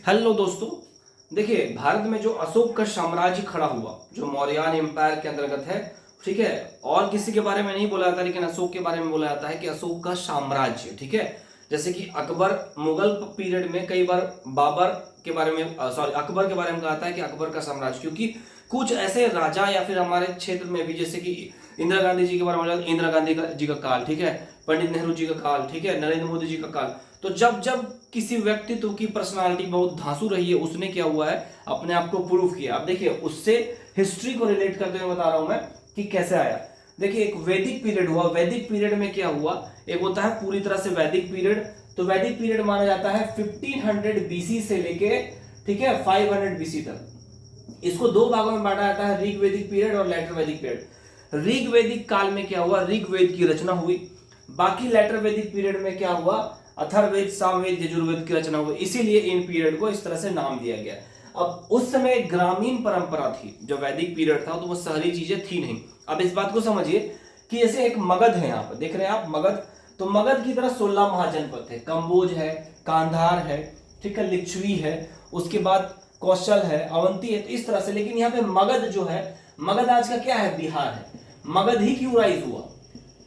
Hello दोस्तों। देखिए, भारत में जो अशोक का साम्राज्य खड़ा हुआ जो मौर्यन एम्पायर के अंतर्गत है, ठीक है। और किसी के बारे में नहीं बोला जाता, लेकिन अशोक के बारे में बोला जाता है कि अशोक का साम्राज्य, ठीक है। जैसे कि अकबर मुगल पीरियड में कई बार बाबर के बारे में अकबर के बारे में कहा है कि अकबर का साम्राज्य, क्योंकि कुछ ऐसे राजा या फिर हमारे क्षेत्र में भी जैसे कि इंदिरा गांधी जी के बारे में इंदिरा गांधी जी का काल, ठीक है, पंडित नेहरू जी का काल, ठीक है, नरेंद्र मोदी जी का काल। तो जब जब किसी व्यक्तित्व की पर्सनालिटी बहुत धांसू रही है, उसने क्या हुआ है, अपने आप को प्रूव किया। अब देखिए, उससे हिस्ट्री को रिलेट करते हुए बता रहा हूं मैं कि कैसे आया। देखिए, एक वैदिक पीरियड हुआ। वैदिक पीरियड में क्या हुआ, एक होता है पूरी तरह से वैदिक पीरियड। तो वैदिक पीरियड माना जाता है 1500 बीसी से लेके, ठीक है, 500 बीसी तक। इसको दो भागों में बांटा जाता है, ऋग वैदिक पीरियड और लेटर वैदिक पीरियड। ऋग वैदिक काल में क्या हुआ, ऋग्वेद की रचना हुई। बाकी लेटर वैदिक पीरियड में क्या हुआ, अथर्ववेद, सामवेद, यजुर्वेद की रचना हुई। इसीलिए इन पीरियड को इस तरह से नाम दिया गया। अब उस समय ग्रामीण परंपरा थी, जो वैदिक पीरियड था, तो वो शहरी चीजें थी नहीं। अब इस बात को समझिए कि जैसे एक मगध है, यहाँ पर देख रहे हैं आप मगध। तो मगध की तरह 16 महाजनपद थे। कंबोज है, कांधार है, ठीक है, लिच्छवी है, उसके बाद कौशल है, अवंती है। तो इस तरह से, लेकिन यहाँ पे मगध जो है, मगध आज का क्या है, बिहार है। मगध ही क्यों राइज हुआ,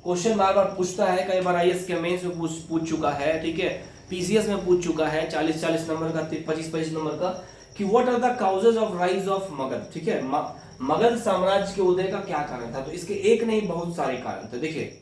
क्वेश्चन बार बार पूछता है। कई बार आईएएस के मेंस में पूछ चुका है, ठीक है, पीसीएस में पूछ चुका है 40-40 नंबर का, 25-25 नंबर का, कि what are the causes of rise of Magadha, ठीक है। मगध साम्राज्य के उदय का क्या कारण था। तो इसके एक नहीं बहुत सारे कारण थे। देखिए,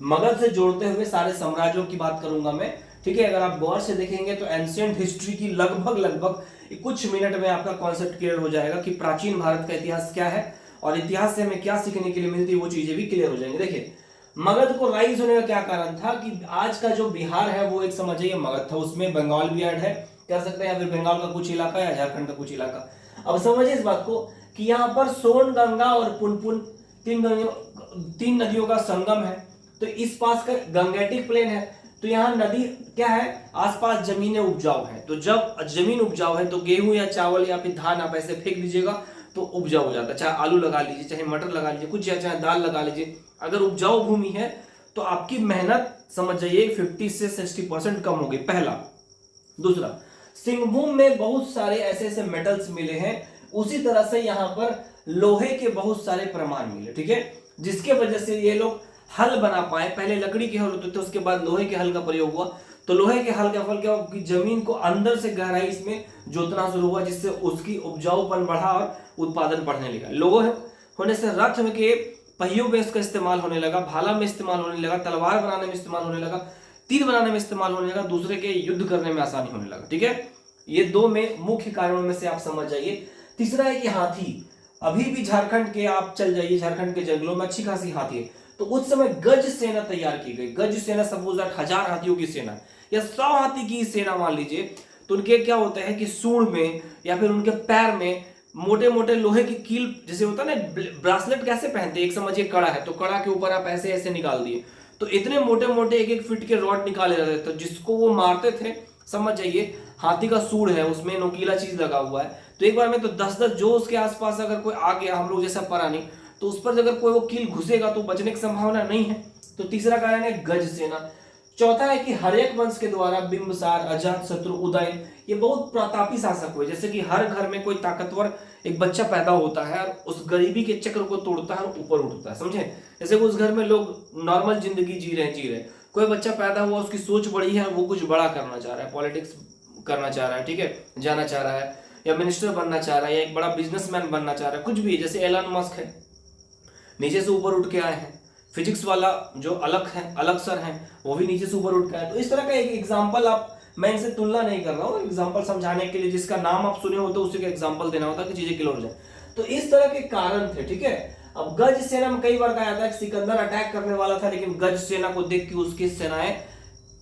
मगध से जोड़ते हुए सारे साम्राज्यों की बात करूंगा मैं, ठीक है। अगर आप गौर से देखेंगे तो एंशिएंट हिस्ट्री की लगभग लगभग कुछ मिनट में आपका कॉन्सेप्ट क्लियर हो जाएगा कि प्राचीन भारत का इतिहास क्या है और इतिहास से हमें क्या सीखने के लिए मिलती है, वो चीजें भी क्लियर हो जाएंगी। देखिए, मगध को राइज होने का क्या कारण था कि आज का जो बिहार है वो एक समझिए मगध था, उसमें बंगाल भी ऐड है, कह सकते हैं, या फिर बंगाल का कुछ इलाका या झारखंड का कुछ इलाका। अब समझिए इस बात को कि यहाँ पर सोन गंगा और पुनपुन तीन नदियों का संगम है। तो इस पास का गंगेटिक प्लेन है, तो यहाँ नदी क्या है, आसपास जमीनें उपजाऊ है। तो जब जमीन उपजाऊ है तो गेहूं या चावल या फिर धान आप ऐसे फेंक दीजिएगा तो उपजाऊ हो जाता है। चाहे आलू लगा लीजिए, चाहे मटर लगा लीजिए, कुछ या चाहे दाल लगा लीजिए, अगर उपजाऊ भूमि है तो आपकी मेहनत समझ जाइए 50 से 60% कम होगी, पहला। दूसरा, सिंहभूम में बहुत सारे ऐसे ऐसे मेटल्स मिले हैं, उसी तरह से यहाँ पर लोहे के बहुत सारे प्रमाण मिले, ठीक है, जिसके वजह से ये लोग हल बना पाए। पहले लकड़ी के हल होते थे, उसके बाद लोहे के हल का प्रयोग हुआ। तो लोहे के हल का फल क्या हुआ कि जमीन को अंदर से गहराई इसमें जोतना शुरू हुआ, जिससे उसकी उपजाऊपन बढ़ा और उत्पादन बढ़ने लगा। लोहे होने से रथ में के पहियों में इसका इस्तेमाल होने लगा, भाला में इस्तेमाल होने लगा, तलवार बनाने में इस्तेमाल होने लगा, तीर बनाने में इस्तेमाल होने लगा, दूसरे के युद्ध करने में आसानी होने लगा, ठीक है। ये दो में मुख्य कारणों में से आप समझ जाइए। तीसरा है कि हाथी, अभी भी झारखंड के आप चल जाइए, झारखंड के जंगलों में अच्छी खासी हाथी है। तो उस समय गज सेना तैयार की गई। गज सेना सपोज 1000 हाथियों की सेना या 100 हाथी की सेना मान लीजिए, तो उनके क्या होता है कि सूंड में या फिर उनके पैर में मोटे मोटे लोहे की कील, जैसे होता है ना ब्रासलेट कैसे पहनते हैं, एक समझिए कड़ा है तो कड़ा के ऊपर आप ऐसे ऐसे निकाल दिए, तो इतने मोटे मोटे 1-1 फीट के रॉड निकाले जाते थे। तो जिसको वो मारते थे, समझ जाइए हाथी का सूंड है, उसमें नोकीला चीज लगा हुआ है। तो एक बार में तो 10-10 जो उसके आसपास अगर कोई आ गया, हम लोग जैसा प्राणी, तो उस पर अगर कोई वो कील घुसेगा तो बचने की संभावना नहीं है। तो तीसरा कारण है गज सेना। चौथा है कि हर्यक वंश के द्वारा बिंबिसार, अजात शत्रु, उदय, ये बहुत प्रतापी शासक हुए। जैसे कि हर घर में कोई ताकतवर एक बच्चा पैदा होता है और उस गरीबी के चक्र को तोड़ता है और ऊपर उठता है, समझे। जैसे उस घर में लोग नॉर्मल जिंदगी जी रहे, कोई बच्चा पैदा हुआ, उसकी सोच बड़ी है, वो कुछ बड़ा करना चाह रहा है, पॉलिटिक्स करना चाह रहा है, ठीक है, जाना चाह रहा है, या मिनिस्टर बनना चाह रहा है, या एक बड़ा बिजनेसमैन बनना चाह रहा है, कुछ भी। जैसे एलन मस्क है, नीचे से ऊपर उठ के आए हैं। फिजिक्स वाला जो अलग है, अलग सर हैं, वो भी नीचे से ऊपर उठ के आए। तो इस तरह का एक एग्जाम्पल, आप, मैं इनसे तुलना नहीं कर रहा हूँ, एग्जाम्पल समझाने के लिए, जिसका नाम आप सुने हो तो उसी का एग्जाम्पल देना होता है कि चीजें क्लियर हो जाए। तो इस तरह के कारण थे, ठीक है। अब गज सेना में कई बार कहा जाता है कि सिकंदर अटैक करने वाला था, लेकिन गज सेना को देख के उसकी सेनाएं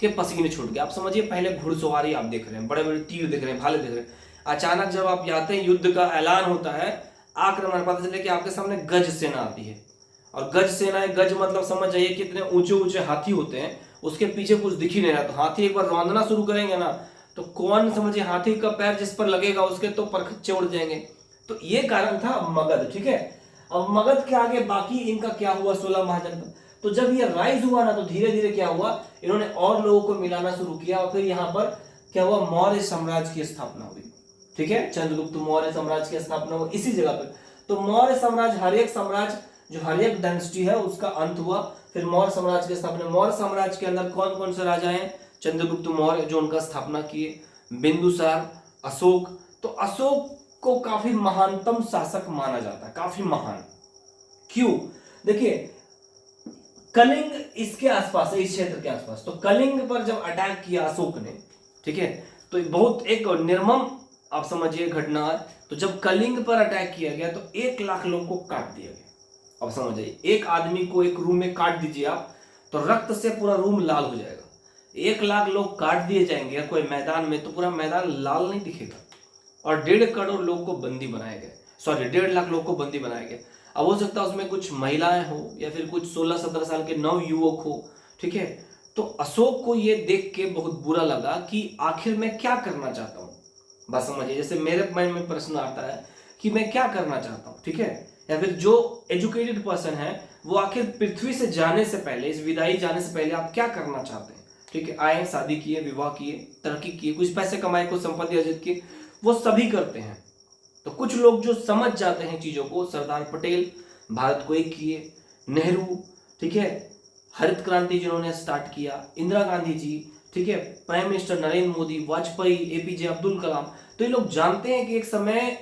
के पसीने छूट गए। आप समझिए, पहले घुड़सवारी आप देख रहे हैं, बड़े बड़े तीर देख रहे हैं, भाले देख रहे हैं, अचानक जब आप जाते हैं, युद्ध का ऐलान होता है, आक्रमण, पता चले कि आपके सामने गज सेना आती है। और गज सेना है, गज मतलब समझ जाइए कितने ऊंचे ऊंचे हाथी होते हैं, उसके पीछे कुछ दिख ही नहीं रहा। तो हाथी एक बार रौंदना शुरू करेंगे ना, तो कौन समझिए हाथी का पैर जिस पर लगेगा उसके तो परखच्चे उड़ जाएंगे। तो ये कारण था मगध, ठीक है। अब मगध के आगे बाकी इनका क्या हुआ, 16 महाजनपद। तो जब ये राइज हुआ ना, तो धीरे धीरे क्या हुआ, इन्होंने और लोगों को मिलाना शुरू किया और फिर यहाँ पर क्या हुआ, मौर्य साम्राज्य की स्थापना हुई। ठीक है, चंद्रगुप्त मौर्य साम्राज्य की स्थापना हुई इसी जगह पर। तो मौर्य साम्राज्य, हर एक साम्राज्य जो हर एक डायनेस्टी है उसका अंत हुआ, फिर मौर्य साम्राज्य की स्थापना। मौर्य साम्राज्य के अंदर कौन कौन से राजा हैं, चंद्रगुप्त मौर्य जो उनका स्थापना किए, बिंदुसार, अशोक। तो अशोक को काफी महानतम शासक माना जाता है, काफी महान। क्यों, देखिए कलिंग इसके आसपास है, इस क्षेत्र के आसपास। तो कलिंग पर जब अटैक किया अशोक ने, ठीक है, तो बहुत एक निर्मम आप समझिए घटना है। तो जब कलिंग पर अटैक किया गया तो 1 लाख लोगों को काट दिया गया। अब समझिए, एक आदमी को एक रूम में काट दीजिए आप, तो रक्त से पूरा रूम लाल हो जाएगा। 1 लाख लोग काट दिए जाएंगे कोई मैदान में, तो पूरा मैदान लाल नहीं दिखेगा। और 1.5 करोड़ लोग को बंदी बनाए गए, सॉरी 1.5 लाख लोग को बंदी बनाए गए। अब हो सकता है उसमें कुछ महिलाएं हो या फिर कुछ 16-17 साल के नव युवक हो। ठीक है, तो अशोक को ये देख के बहुत बुरा लगा कि आखिर मैं क्या करना चाहता हूँ। बात समझिए, जैसे मेरे माइंड में प्रश्न आता है कि मैं क्या करना चाहता हूँ। ठीक है, या फिर जो एजुकेटेड पर्सन है वो आखिर पृथ्वी से जाने से पहले, इस विदाई जाने से पहले आप क्या करना चाहते हैं। ठीक है, आए, शादी किए, विवाह किए, तरक्की किए, कुछ पैसे कमाए, कुछ संपत्ति अर्जित की, वो सभी करते हैं। तो कुछ लोग जो समझ जाते हैं चीजों को, सरदार पटेल भारत को एक किए, नेहरू, ठीक है, हरित क्रांति जिन्होंने स्टार्ट किया, इंदिरा गांधी जी, ठीक है, prime minister Narendra Modi, Vajpayee, A P J Abdul Kalam. तो ये लोग जानते हैं कि एक समय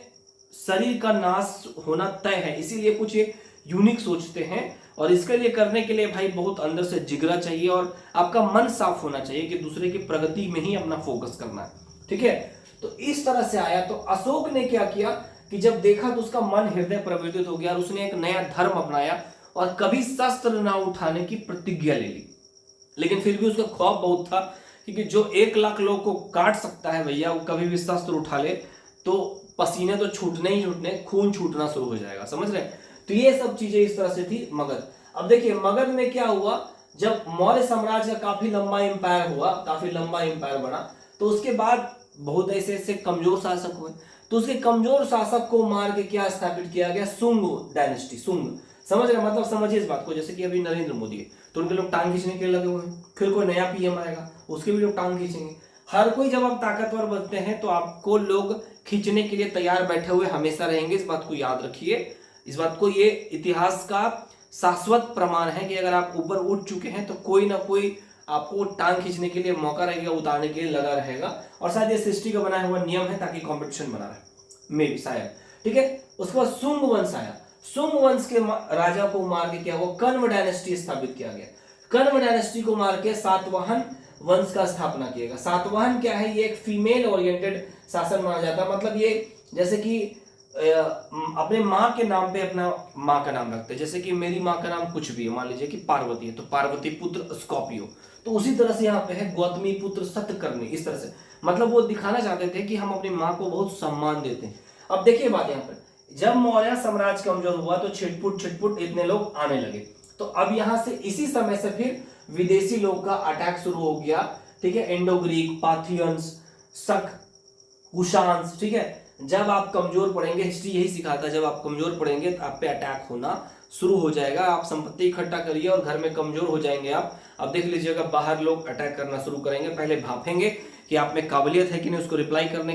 शरीर का नाश होना तय है, इसीलिए कुछ एक यूनिक सोचते हैं। और इसके लिए करने के लिए भाई बहुत अंदर से जिगरा चाहिए और आपका मन साफ होना चाहिए कि दूसरे की प्रगति में ही अपना फोकस करना है। ठीक है, तो इस तरह से आया। तो अशोक ने क्या किया कि जब देखा तो उसका मन हृदय प्रवर्तित हो गया और उसने एक नया धर्म अपनाया और कभी शस्त्र ना उठाने की प्रतिज्ञा ले ली। लेकिन फिर भी उसका खौफ बहुत था, क्योंकि जो 1 लाख लोग को काट सकता है भैया, वो कभी भी शस्त्र उठा ले तो पसीने तो छूटने ही छूटने, खून छूटना शुरू हो जाएगा, समझ रहे हैं। तो ये सब चीजें इस तरह से थी मगध। अब देखिए मगध में क्या हुआ, जब मौर्य साम्राज्य का काफी लंबा एम्पायर हुआ, काफी लंबा एम्पायर बना, तो उसके बाद बहुत ऐसे ऐसे कमजोर शासक हुए। तो उसके कमजोर शासक को मार के क्या स्थापित किया गया, सुंग डायनेस्टी। सुंग, समझ रहे, मतलब समझिए इस बात को। जैसे कि अभी नरेंद्र मोदी है तो उनके लोग टांग खींचने के लिए लगे हुए हैं, फिर कोई नया पीएम आएगा उसके भी लोग टांग खींचेंगे। हर कोई जब आप ताकतवर बनते हैं तो आपको लोग खींचने के लिए तैयार बैठे हुए हमेशा रहेंगे, इस बात को याद रखिए। इस बात को, ये इतिहास का शाश्वत प्रमाण है कि अगर आप ऊपर उठ चुके हैं तो कोई ना कोई आपको टांग खींचने के लिए मौका रहेगा, उतारने के लिए लगा रहेगा। और शायद ये सृष्टि का बनाया हुआ नियम है ताकि कंपटीशन बना रहे, मे बी शायद। ठीक है, उसके बाद सुंग वंश आया। सुंग वंश के राजा को मार के क्या हुआ, कण्व डायनेस्टी स्थापित किया गया। कण्व डायनेस्टी को मार के सातवाहन वंश का स्थापना किया गया। सातवाहन क्या है, ये एक फीमेल ओरिएंटेड शासन माना जाता है। मतलब ये जैसे कि अपने माँ के नाम पे अपना माँ का नाम रखते हैं। जैसे कि मेरी माँ का नाम कुछ भी है, मान लीजिए कि पार्वती है तो पार्वती पुत्र स्कॉर्पियो, तो उसी तरह से यहाँ पे है गौतमी पुत्र सतकर्णी। इस तरह से मतलब वो दिखाना चाहते थे कि हम अपनी माँ को बहुत सम्मान देते हैं। अब देखिए बात यहाँ पर, जब मौर्य साम्राज्य कमजोर हुआ तो छिटपुट इतने लोग आने लगे। तो अब यहां से इसी समय से फिर विदेशी लोग का अटैक शुरू हो गया। ठीक है, इंडो ग्रीक, पाथियंस, शक, कुशांस। ठीक है, जब आप कमजोर पड़ेंगे, हिस्ट्री यही सिखाता है, जब आप कमजोर पड़ेंगे तो आप पे अटैक होना शुरू हो जाएगा। आप संपत्ति इकट्ठा करिए और घर में कमजोर हो जाएंगे आप। अब देख लीजिएगा बाहर लोग अटैक करना शुरू करेंगे, पहले भापेंगे कि आप में काबिलियत है कि नहीं उसको रिप्लाई करने की।